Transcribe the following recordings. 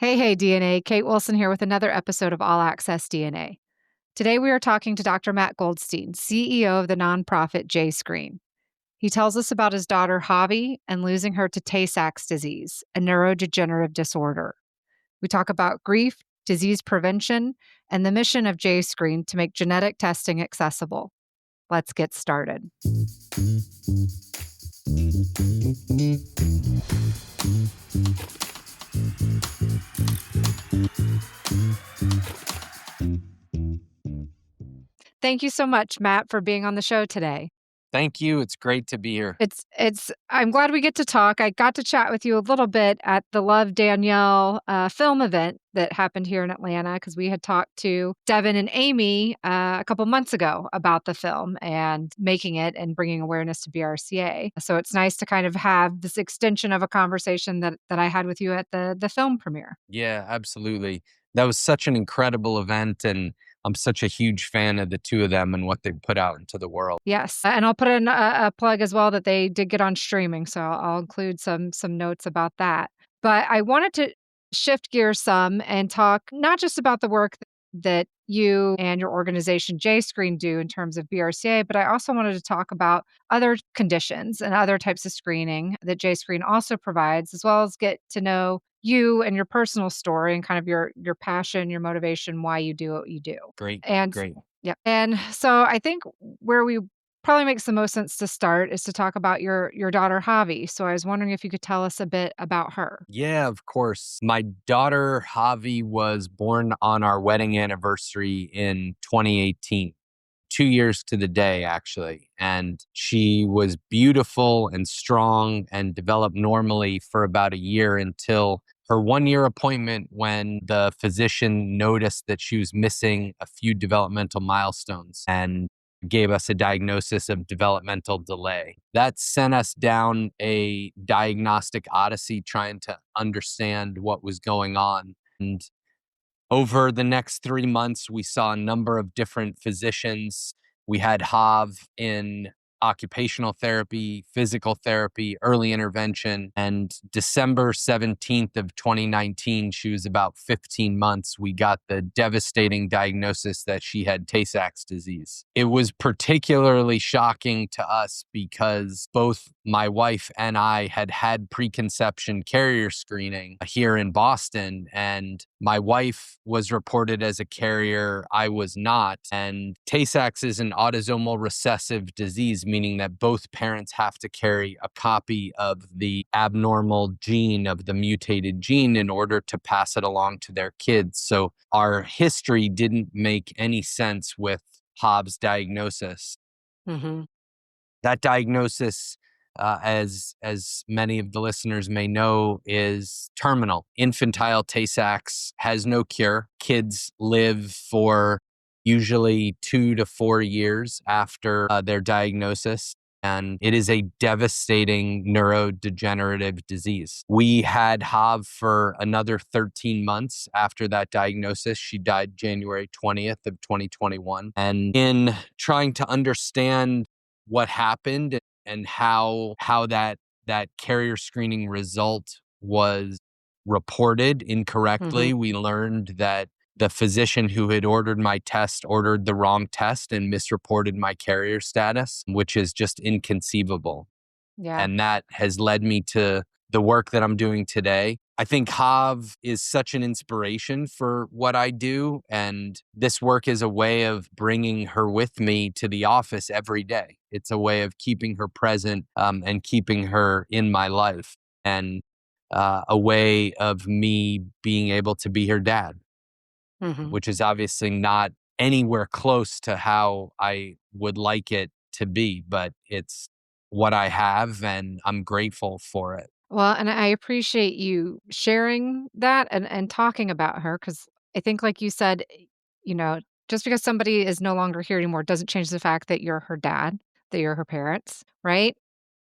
Hey, DNA. Kate Wilson here with another episode of All Access DNA. Today we are talking to Dr. Matt Goldstein, CEO of the nonprofit JScreen. He tells us about his daughter Javi and losing her to Tay-Sachs disease, a neurodegenerative disorder. We talk about grief, disease prevention, and the mission of JScreen to make genetic testing accessible. Let's get started. Thank you so much, Matt, for being on the show today. Thank you. It's great to be here. I'm glad we get to talk. I got to chat with you a little bit at the Love Danielle film event that happened here in Atlanta because we had talked to Devin and Amy a couple months ago about the film and making it and bringing awareness to BRCA. So it's nice to kind of have this extension of a conversation that I had with you at the film premiere. Yeah, absolutely. That was such an incredible event, and I'm such a huge fan of the two of them and what they put out into the world. Yes, and I'll put in a plug as well that they did get on streaming, so I'll include some notes about that. But I wanted to shift gears some and talk not just about the work that you and your organization JScreen do in terms of BRCA, but I also wanted to talk about other conditions and other types of screening that JScreen also provides, as well as get to know you and your personal story and kind of your passion, your motivation, why you do what you do. Great, And great. yeah. And so I think where we probably makes the most sense to start is to talk about your daughter Javi. So I was wondering if you could tell us a bit about her. Yeah, of course. My daughter Javi was born on our wedding anniversary in 2018. 2 years to the day, actually. And she was beautiful and strong and developed normally for about a year until her 1 year appointment when the physician noticed that she was missing a few developmental milestones and gave us a diagnosis of developmental delay. That sent us down a diagnostic odyssey trying to understand what was going on. And over the next 3 months, we saw a number of different physicians. We had Hav in occupational therapy, physical therapy, early intervention. And December 17th of 2019, she was about 15 months. We got the devastating diagnosis that she had Tay-Sachs disease. It was particularly shocking to us because both my wife and I had had preconception carrier screening here in Boston, and my wife was reported as a carrier. I was not. And Tay-Sachs is an autosomal recessive disease, meaning that both parents have to carry a copy of the abnormal gene, of the mutated gene, in order to pass it along to their kids. So our history didn't make any sense with Hobbs' diagnosis. Mm-hmm. That diagnosis, as many of the listeners may know, is terminal. Infantile Tay-Sachs has no cure. Kids live for usually 2 to 4 years after their diagnosis. And it is a devastating neurodegenerative disease. We had Hav for another 13 months after that diagnosis. She died January 20th of 2021. And in trying to understand what happened and how that carrier screening result was reported incorrectly, we learned that the physician who had ordered my test ordered the wrong test and misreported my carrier status, which is just inconceivable. Yeah. And that has led me to the work that I'm doing today. I think Hav is such an inspiration for what I do. And this work is a way of bringing her with me to the office every day. It's a way of keeping her present and keeping her in my life, and a way of me being able to be her dad, Mm-hmm. which is obviously not anywhere close to how I would like it to be, but it's what I have, and I'm grateful for it. Well, and I appreciate you sharing that and talking about her because I think, like you said, you know, just because somebody is no longer here anymore doesn't change the fact that you're her dad, that you're her parents, right?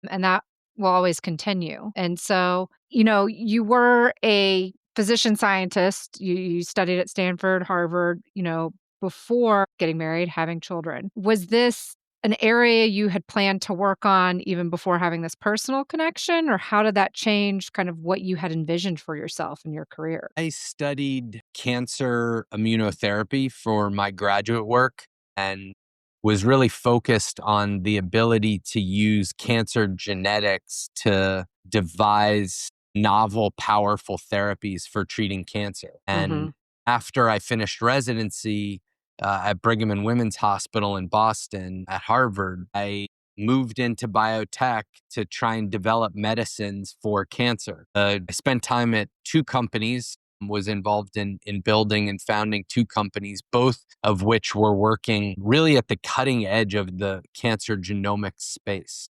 And that will always continue. And so, you were a physician scientist. You studied at Stanford, Harvard, before getting married, having children. Was this an area you had planned to work on even before having this personal connection, or how did that change kind of what you had envisioned for yourself in your career? I studied cancer immunotherapy for my graduate work and was really focused on the ability to use cancer genetics to devise novel, powerful therapies for treating cancer. And Mhm. after I finished residency at Brigham and Women's Hospital in Boston at Harvard, I moved into biotech to try and develop medicines for cancer. I spent time at two companies, was involved in building and founding two companies, both of which were working really at the cutting edge of the cancer genomics space.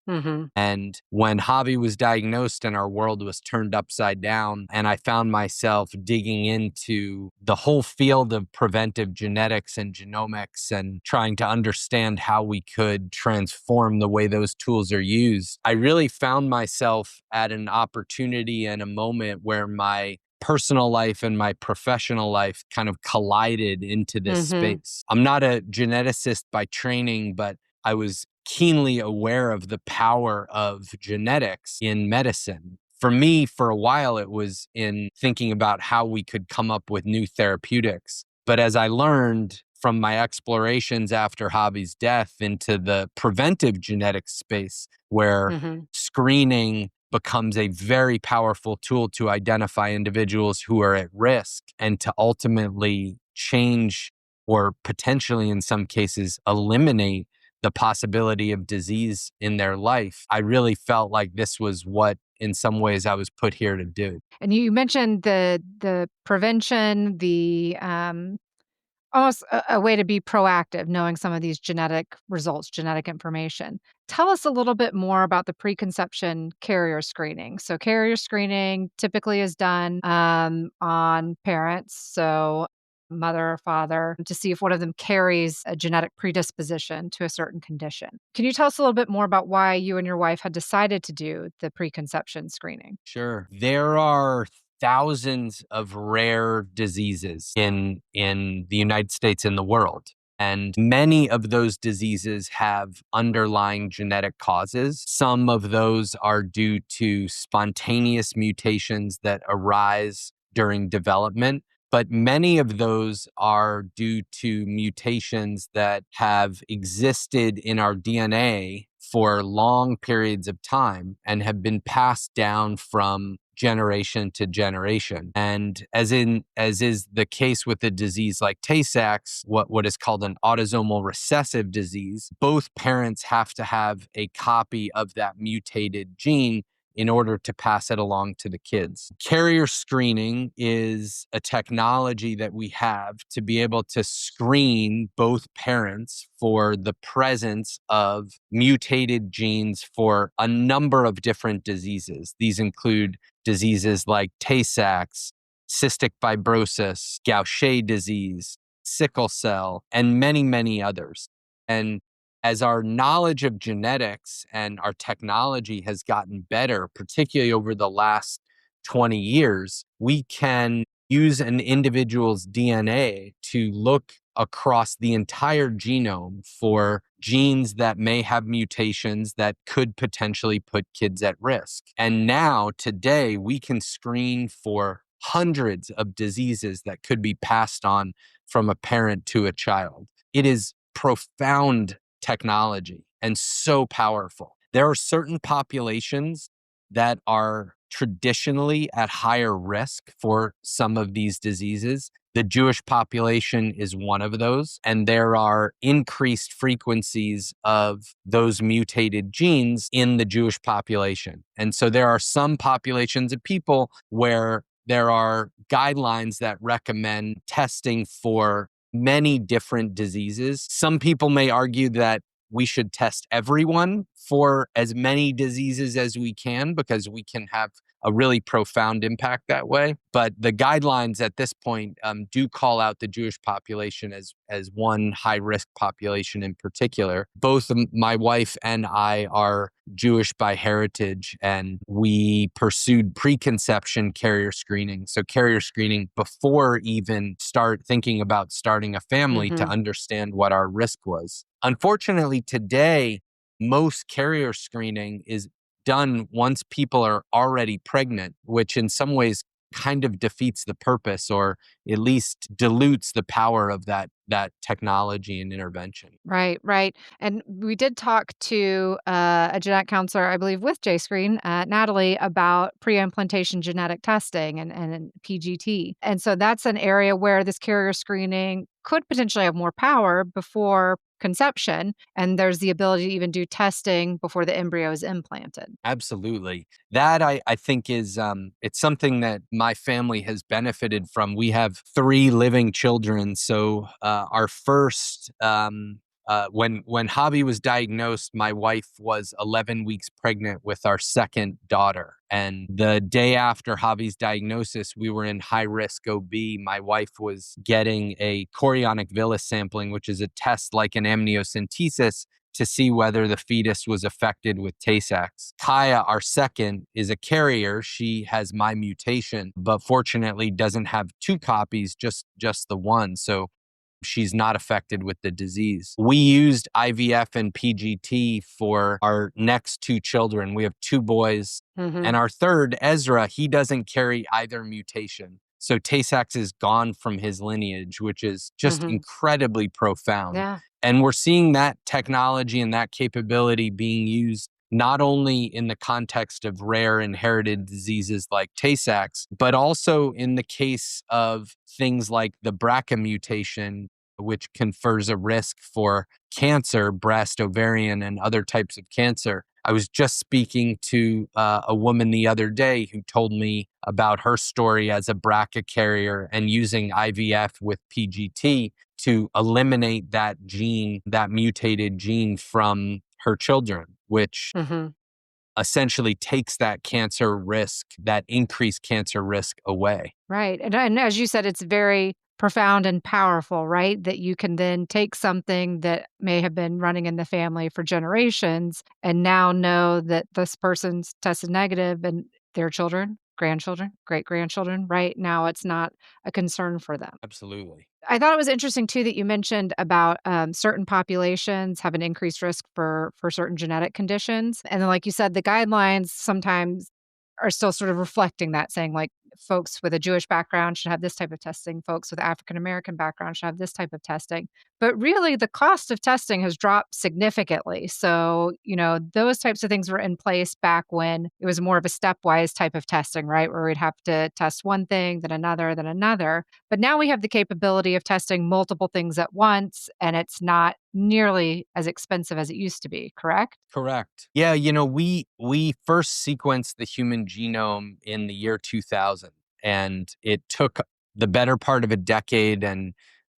Mhm. And when Javi was diagnosed and our world was turned upside down, and I found myself digging into the whole field of preventive genetics and genomics and trying to understand how we could transform the way those tools are used, I really found myself at an opportunity and a moment where my personal life and my professional life kind of collided into this Mhm. space. I'm not a geneticist by training, but I was keenly aware of the power of genetics in medicine. For me, for a while, it was in thinking about how we could come up with new therapeutics. But as I learned from my explorations after Javi's death into the preventive genetics space, where Mhm. screening becomes a very powerful tool to identify individuals who are at risk and to ultimately change or potentially, in some cases, eliminate the possibility of disease in their life. I really felt like this was what, in some ways, I was put here to do. And you mentioned the prevention, almost a way to be proactive, knowing some of these genetic results, genetic information. Tell us a little bit more about the preconception carrier screening. So, carrier screening typically is done on parents, so mother or father, to see if one of them carries a genetic predisposition to a certain condition. Can you tell us a little bit more about why you and your wife had decided to do the preconception screening? Sure. There are thousands of rare diseases in the United States and the world. And many of those diseases have underlying genetic causes. Some of those are due to spontaneous mutations that arise during development. But many of those are due to mutations that have existed in our DNA for long periods of time and have been passed down from generation to generation. And as is the case with a disease like Tay-Sachs, what is called an autosomal recessive disease, both parents have to have a copy of that mutated gene in order to pass it along to the kids. Carrier screening is a technology that we have to be able to screen both parents for the presence of mutated genes for a number of different diseases. These include diseases like Tay-Sachs, cystic fibrosis, Gaucher disease, sickle cell, and many, many others. And as our knowledge of genetics and our technology has gotten better, particularly over the last 20 years, we can use an individual's DNA to look across the entire genome for genes that may have mutations that could potentially put kids at risk. And now, today, we can screen for hundreds of diseases that could be passed on from a parent to a child. It is profound technology and so powerful. There are certain populations that are traditionally at higher risk for some of these diseases. The Jewish population is one of those, and there are increased frequencies of those mutated genes in the Jewish population. And so there are some populations of people where there are guidelines that recommend testing for many different diseases. Some people may argue that we should test everyone for as many diseases as we can because we can have a really profound impact that way. But the guidelines at this point do call out the Jewish population as one high risk population in particular. Both my wife and I are Jewish by heritage, and we pursued preconception carrier screening. So carrier screening before even start thinking about starting a family to Mhm. understand what our risk was. Unfortunately, today, most carrier screening is done once people are already pregnant, which in some ways kind of defeats the purpose or at least dilutes the power of that technology and intervention. Right, right. And we did talk to a genetic counselor, I believe, with JScreen, Natalie, about pre-implantation genetic testing and PGT. And so that's an area where this carrier screening could potentially have more power before conception. And there's the ability to even do testing before the embryo is implanted. Absolutely. That I think is it's something that my family has benefited from. We have three living children. So our first when Javi was diagnosed, my wife was 11 weeks pregnant with our second daughter. And the day after Javi's diagnosis, we were in high risk OB. My wife was getting a chorionic villus sampling, which is a test like an amniocentesis to see whether the fetus was affected with Tay-Sachs. Kaya, our second, is a carrier. She has my mutation, but fortunately doesn't have two copies, just the one. So she's not affected with the disease. We used IVF and PGT for our next two children. We have two boys. Hmm. And our third, Ezra, he doesn't carry either mutation. So Tay-Sachs is gone from his lineage, which is just Hmm. incredibly profound. Yeah. And we're seeing that technology and that capability being used not only in the context of rare inherited diseases like Tay-Sachs, but also in the case of things like the BRCA mutation, which confers a risk for cancer, breast, ovarian, and other types of cancer. I was just speaking to a woman the other day who told me about her story as a BRCA carrier and using IVF with PGT to eliminate that gene, that mutated gene from her children, which Hmm. essentially takes that cancer risk, that increased cancer risk away. Right. And as you said, it's very profound and powerful, right? That you can then take something that may have been running in the family for generations and now know that this person's tested negative and their children, grandchildren, great grandchildren, right? Now it's not a concern for them. Absolutely. I thought it was interesting too that you mentioned about certain populations have an increased risk for certain genetic conditions, and then, like you said, the guidelines sometimes are still sort of reflecting that, saying like folks with a Jewish background should have this type of testing, folks with African American background should have this type of testing. But really, the cost of testing has dropped significantly. So, those types of things were in place back when it was more of a stepwise type of testing, right? Where we'd have to test one thing, then another, then another. But now we have the capability of testing multiple things at once, and it's not nearly as expensive as it used to be, correct? Correct. Yeah, we first sequenced the human genome in the year 2000, and it took the better part of a decade and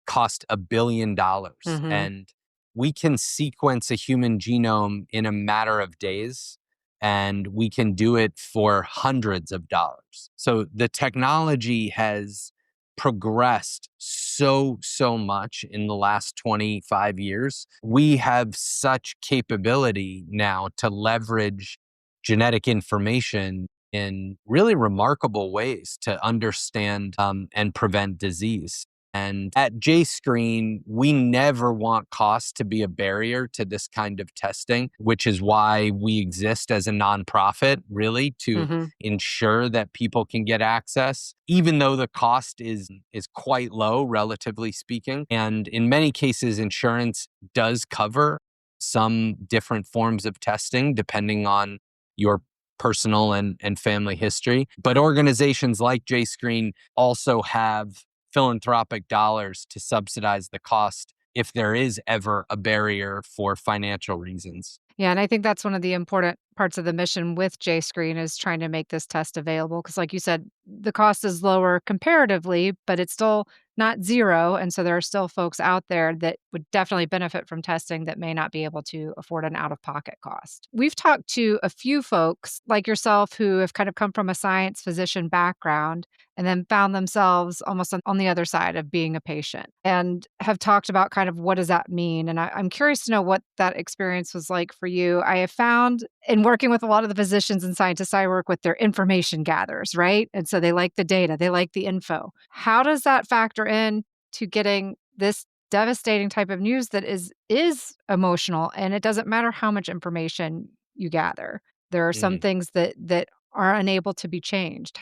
cost $1 billion. Mhm. And we can sequence a human genome in a matter of days, and we can do it for hundreds of dollars. So the technology has progressed so much in the last 25 years. We have such capability now to leverage genetic information in really remarkable ways to understand and prevent disease. And at JScreen, we never want cost to be a barrier to this kind of testing, which is why we exist as a nonprofit, really, to Mhm. ensure that people can get access, even though the cost is quite low, relatively speaking. And in many cases, insurance does cover some different forms of testing, depending on your personal and family history. But organizations like JScreen also have philanthropic dollars to subsidize the cost if there is ever a barrier for financial reasons. Yeah, and I think that's one of the important parts of the mission with JScreen is trying to make this test available because, like you said, the cost is lower comparatively, but it's still not zero. And so there are still folks out there that would definitely benefit from testing that may not be able to afford an out of pocket cost. We've talked to a few folks like yourself who have kind of come from a science physician background and then found themselves almost on the other side of being a patient and have talked about kind of what does that mean. And I'm curious to know what that experience was like for you. I have found in working with a lot of the physicians and scientists I work with, they're information gatherers, right? And so they like the data, they like the info. How does that factor in to getting this devastating type of news that is emotional, and it doesn't matter how much information you gather. There are some Mm. things that are unable to be changed.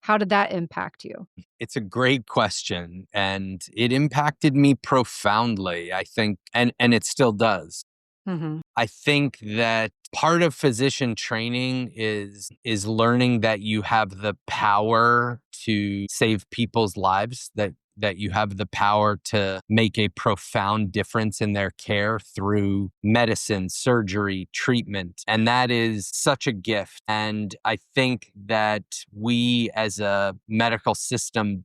How did that impact you? It's a great question, and it impacted me profoundly, I think, and it still does. Mhm. I think that part of physician training is learning that you have the power to save people's lives, that you have the power to make a profound difference in their care through medicine, surgery, treatment. And that is such a gift. And I think that we as a medical system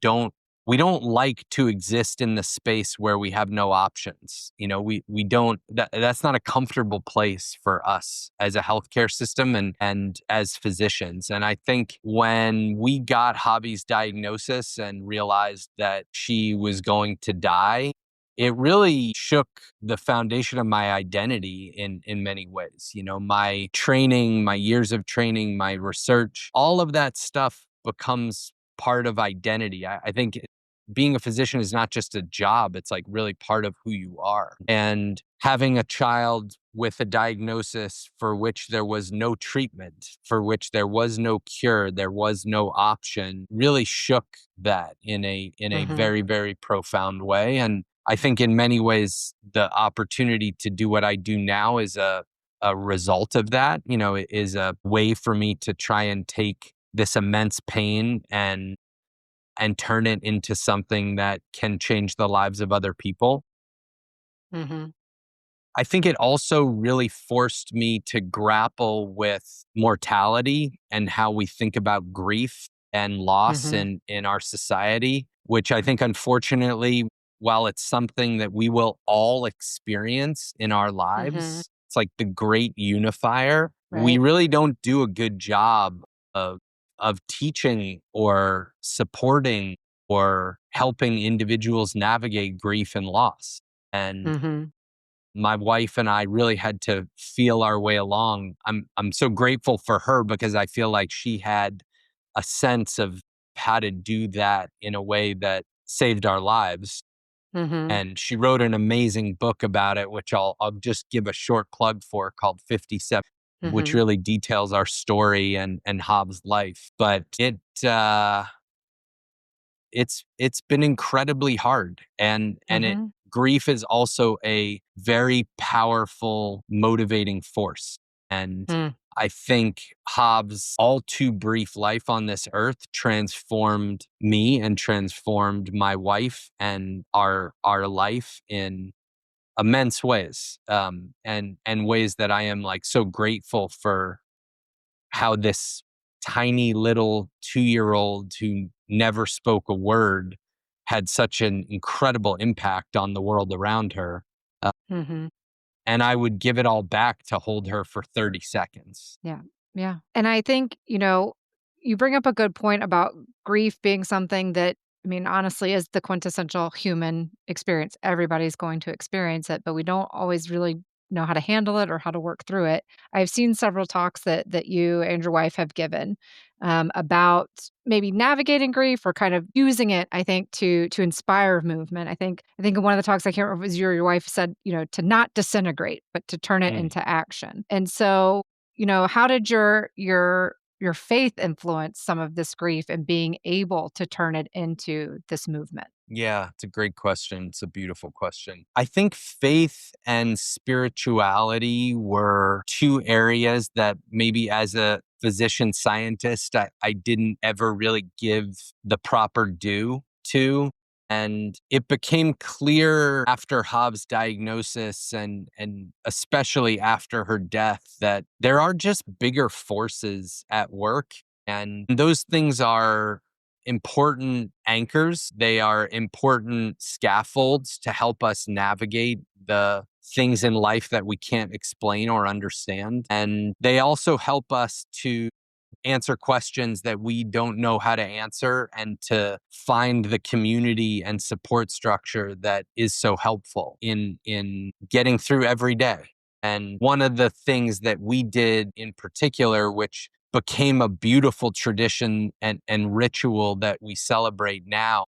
we don't like to exist in the space where we have no options. We don't, that's not a comfortable place for us as a healthcare system and as physicians. And I think when we got Javi's diagnosis and realized that she was going to die, it really shook the foundation of my identity in many ways. My training, my years of training, my research, all of that stuff becomes part of identity. I think being a physician is not just a job, it's like really part of who you are. And having a child with a diagnosis for which there was no treatment, for which there was no cure, there was no option, really shook that in a Mhm. very, very profound way. And I think in many ways the opportunity to do what I do now is a result of that. It is a way for me to try and take this immense pain and turn it into something that can change the lives of other people. Mhm. I think it also really forced me to grapple with mortality and how we think about grief and loss Mhm. in our society, which I think, unfortunately, while it's something that we will all experience in our Mhm. lives, it's like the great unifier. We Right. really don't do a good job of teaching or supporting or helping individuals navigate grief and loss. And Mhm. my wife and I really had to feel our way along. I'm so grateful for her because I feel like she had a sense of how to do that in a way that saved our lives. Mhm. And she wrote an amazing book about it, which I'll just give a short plug for, called 57, which Mhm. really details our story and Hobbs' life. But it's been incredibly hard, and it Mhm. grief is also a very powerful motivating force. And Mm. I think Hobbs' all too brief life on this earth transformed me and transformed my wife and our life in immense ways, and ways that I am like so grateful for how this tiny little 2-year-old who never spoke a word had such an incredible impact on the world around her. Uh, Mhm. and I would give it all back to hold her for 30 seconds. Yeah. Yeah. And I think, you bring up a good point about grief being something that, I mean, honestly, is the quintessential human experience. Everybody's going to experience it, but we don't always really know how to handle it or how to work through it. I've seen several talks that you and your wife have given about maybe navigating grief or kind of using it, I think, to inspire movement. I think in one of the talks, I can't remember if it was you or your wife said, to not disintegrate, but to turn it Mm. into action. And so how did your faith influence some of this grief and being able to turn it into this movement? Yeah, it's a great question. It's a beautiful question. I think faith and spirituality were two areas that maybe as a physician scientist, I didn't ever really give the proper due to. And it became clear after Hobbs' diagnosis and especially after her death that there are just bigger forces at work. And those things are important anchors. They are important scaffolds to help us navigate the things in life that we can't explain or understand. And they also help us to answer questions that we don't know how to answer and to find the community and support structure that is so helpful in getting through every day. And one of the things that we did in particular, which became a beautiful tradition and ritual that we celebrate now,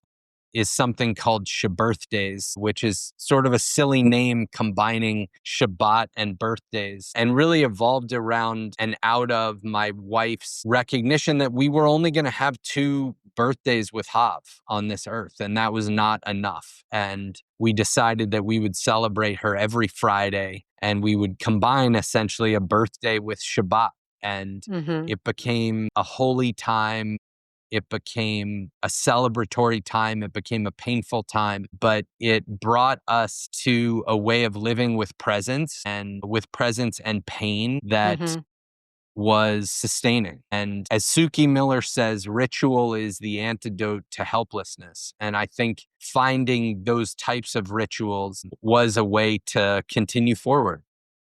is something called Shabirthdays, which is sort of a silly name combining Shabbat and birthdays, and really evolved around and out of my wife's recognition that we were only going to have 2 birthdays with Hav on this earth, and that was not enough. And we decided that we would celebrate her every Friday, and we would combine essentially a birthday with Shabbat. And Mhm. it became a holy time. It became a celebratory time. It became a painful time, but it brought us to a way of living with presence and pain that Mhm. was sustaining. And as Suki Miller says, ritual is the antidote to helplessness. And I think finding those types of rituals was a way to continue forward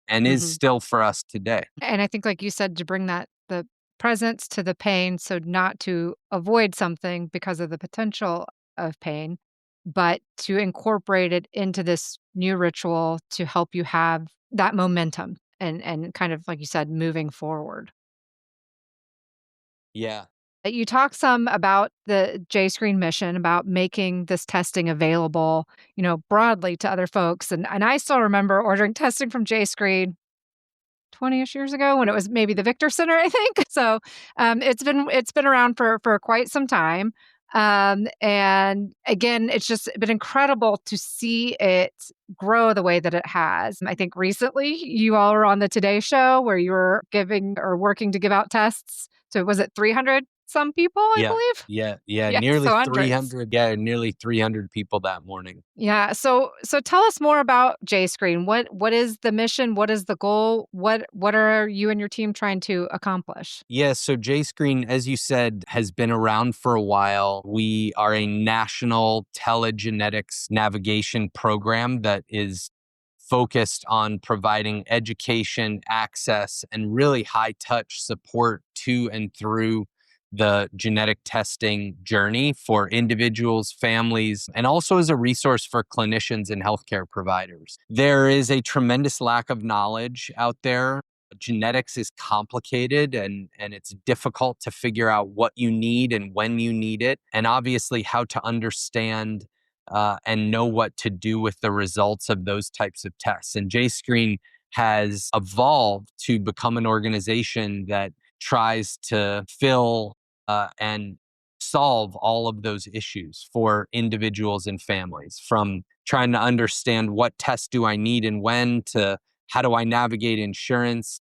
and is Mhm. still for us today. And I think, like you said, to bring that the presence to the pain, so not to avoid something because of the potential of pain, but to incorporate it into this new ritual to help you have that momentum and kind of, like you said, moving forward. Yeah. You talk some about the JScreen mission, about making this testing available, broadly to other folks, and I still remember ordering testing from JScreen 20-ish years ago when it was maybe the Victor Center, I think. So, it's been around for quite some time. And again, it's just been incredible to see it grow the way that it has. I think recently you all were on the Today Show where you were giving or working to give out tests. So was it 300 some people, I Yeah. believe? Yeah. Yeah, Nearly so hundreds. 300. Yeah. Nearly 300 people that morning. Yeah. So tell us more about JScreen. What is the mission? What is the goal? What are you and your team trying to accomplish? Yeah, so JScreen, as you said, has been around for a while. We are a national telegenetics navigation program that is focused on providing education, access, and really high touch support to and through the genetic testing journey for individuals, families, and also as a resource for clinicians and healthcare providers. There is a tremendous lack of knowledge out there. Genetics is complicated and it's difficult to figure out what you need and when you need it, and obviously how to understand and know what to do with the results of those types of tests. And JScreen has evolved to become an organization that tries to fill and solve all of those issues for individuals and families, from trying to understand what tests do I need and when, to how do I navigate insurance,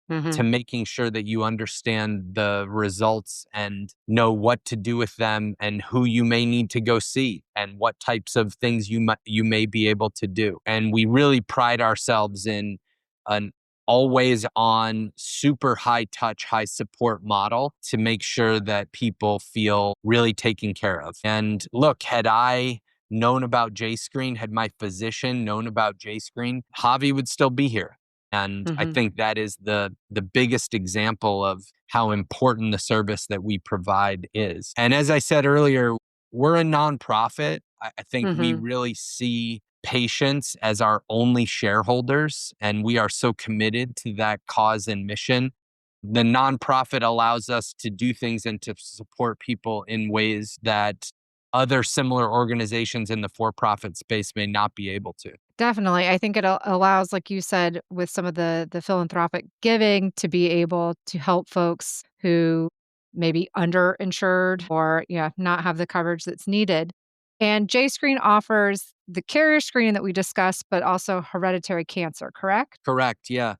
to Mhm. making sure that you understand the results and know what to do with them and who you may need to go see and what types of things you may be able to do. And we really pride ourselves in an always on, super high touch, high support model to make sure that people feel really taken care of. And look, had I known about JScreen, had my physician known about JScreen, Javi would still be here. And I Mhm. think that is the biggest example of how important the service that we provide is. And as I said earlier, we're a nonprofit. I think we Mhm. really see patients as our only shareholders, and we are so committed to that cause and mission. The nonprofit allows us to do things and to support people in ways that other similar organizations in the for-profit space may not be able to. Definitely. I think it allows, like you said, with some of the philanthropic giving to be able to help folks who may be underinsured or, yeah, not have the coverage that's needed. And JScreen offers the carrier screening that we discussed, but also hereditary cancer, correct? Correct. Yeah.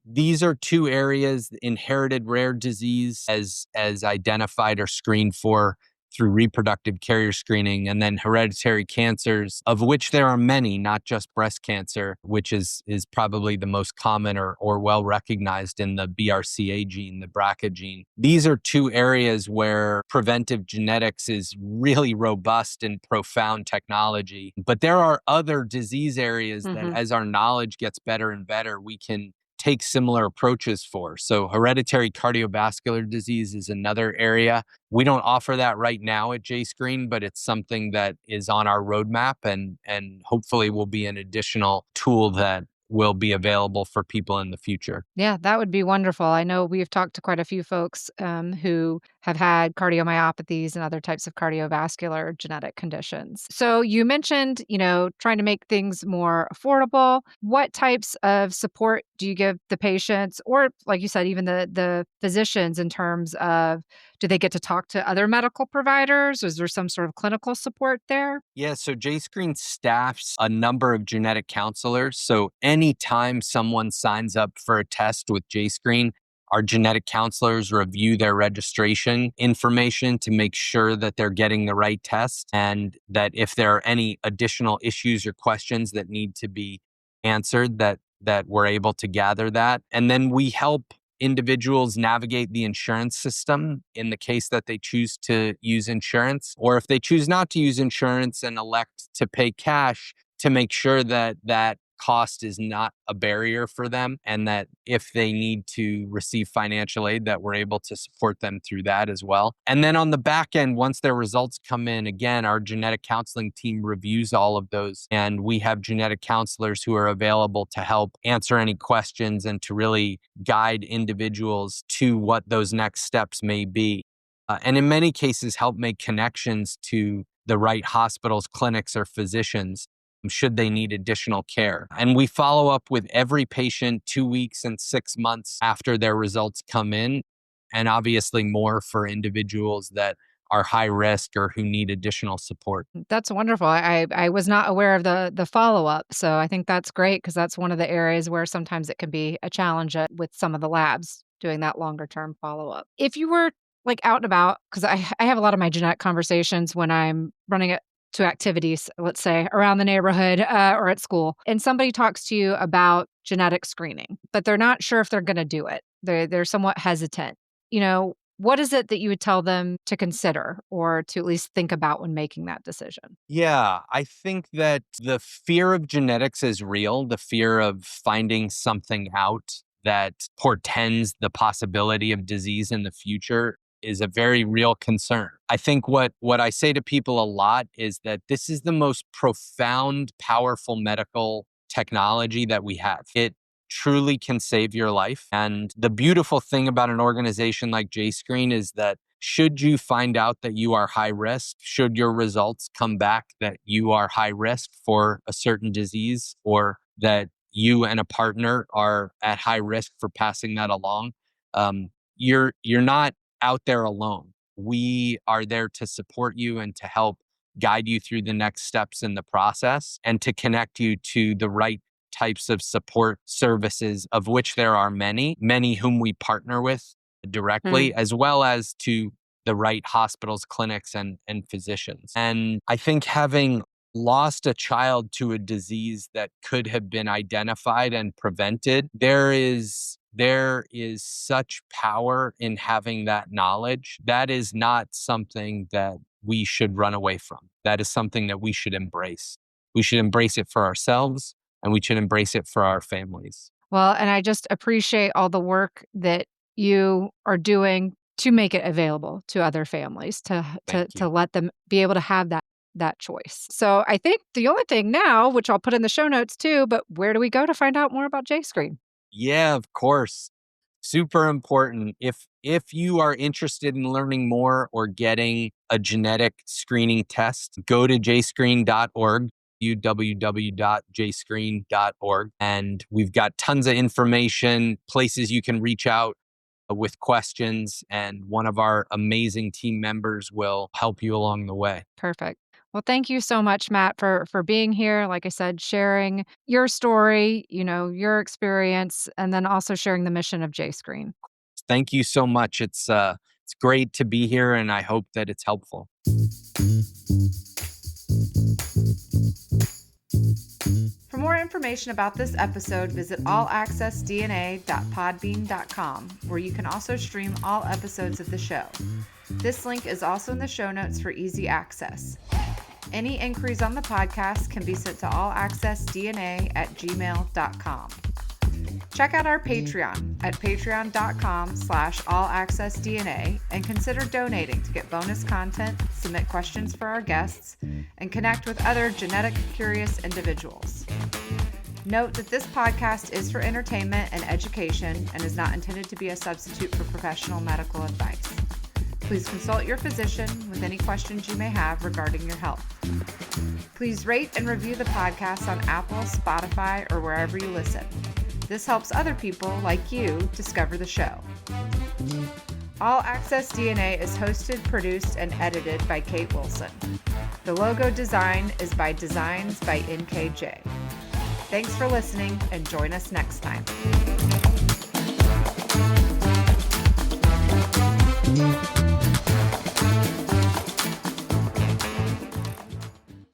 These are 2 areas: inherited rare disease, as identified or screened for through reproductive carrier screening, and then hereditary cancers, of which there are many, not just breast cancer, which is probably the most common or well recognized in the BRCA gene, the BRCA gene. These are two areas where preventive genetics is really robust and profound technology. But there are other disease areas that, Hmm. as our knowledge gets better and better, we can take similar approaches for. So hereditary cardiovascular disease is another area. We don't offer that right now at JScreen, but it's something that is on our roadmap and hopefully will be an additional tool that will be available for people in the future. Yeah, that would be wonderful. I know we've talked to quite a few folks who have had cardiomyopathies and other types of cardiovascular genetic conditions. So you mentioned, trying to make things more affordable. What types of support do you give the patients, or like you said, even the physicians in terms of do they get to talk to other medical providers? Is there some sort of clinical support there? Yeah, so JScreen staffs a number of genetic counselors. So anytime someone signs up for a test with JScreen, our genetic counselors review their registration information to make sure that they're getting the right test, and that if there are any additional issues or questions that need to be answered, that we're able to gather that. And then we help individuals navigate the insurance system in the case that they choose to use insurance, or if they choose not to use insurance and elect to pay cash, to make sure that that cost is not a barrier for them, and that if they need to receive financial aid, that we're able to support them through that as well. And then on the back end, once their results come in, again, our genetic counseling team reviews all of those, and we have genetic counselors who are available to help answer any questions and to really guide individuals to what those next steps may be. And in many cases, help make connections to the right hospitals, clinics, or physicians should they need additional care. And we follow up with every patient 2 weeks and 6 months after their results come in, and obviously more for individuals that are high risk or who need additional support. That's wonderful. I was not aware of the follow-up, so I think that's great because that's one of the areas where sometimes it can be a challenge, with some of the labs doing that longer term follow-up. If you were, like, out and about, because I have a lot of my genetic conversations when I'm running it to activities, let's say, around the neighborhood, or at school, and somebody talks to you about genetic screening, but they're not sure if they're gonna do it. They're somewhat hesitant. What is it that you would tell them to consider or to at least think about when making that decision? Yeah, I think that the fear of genetics is real. The fear of finding something out that portends the possibility of disease in the future is a very real concern. I think what I say to people a lot is that this is the most profound, powerful medical technology that we have. It truly can save your life. And the beautiful thing about an organization like JScreen is that should you find out that you are high risk, should your results come back that you are high risk for a certain disease, or that you and a partner are at high risk for passing that along, you're not out there alone. We are there to support you and to help guide you through the next steps in the process, and to connect you to the right types of support services, of which there are many, many whom we partner with directly, Mm. as well as to the right hospitals, clinics, and physicians. And I think having lost a child to a disease that could have been identified and prevented, there is such power in having that knowledge. That is not something that we should run away from. That is something that we should embrace. We should embrace it for ourselves, and we should embrace it for our families. Well, and I just appreciate all the work that you are doing to make it available to other families to Thank you. let them be able to have that choice. So I think the only thing now, which I'll put in the show notes too, but where do we go to find out more about JScreen? Yeah, of course. Super important. If you are interested in learning more or getting a genetic screening test, go to jscreen.org, www.jscreen.org, and we've got tons of information, places you can reach out with questions, and one of our amazing team members will help you along the way. Perfect. Well, thank you so much, Matt, for being here. Like I said, sharing your story, your experience, and then also sharing the mission of JScreen. Thank you so much. It's great to be here, and I hope that it's helpful. For more information about this episode, visit allaccessdna.podbean.com, where you can also stream all episodes of the show. This link is also in the show notes for easy access. Any inquiries on the podcast can be sent to allaccessdna@gmail.com. Check out our Patreon at patreon.com/allaccessdna and consider donating to get bonus content, submit questions for our guests, and connect with other genetic curious individuals. Note that this podcast is for entertainment and education and is not intended to be a substitute for professional medical advice. Please consult your physician with any questions you may have regarding your health. Please rate and review the podcast on Apple, Spotify, or wherever you listen. This helps other people like you discover the show. All Access DNA is hosted, produced, and edited by Kate Wilson. The logo design is by Designs by NKJ. Thanks for listening, and join us next time.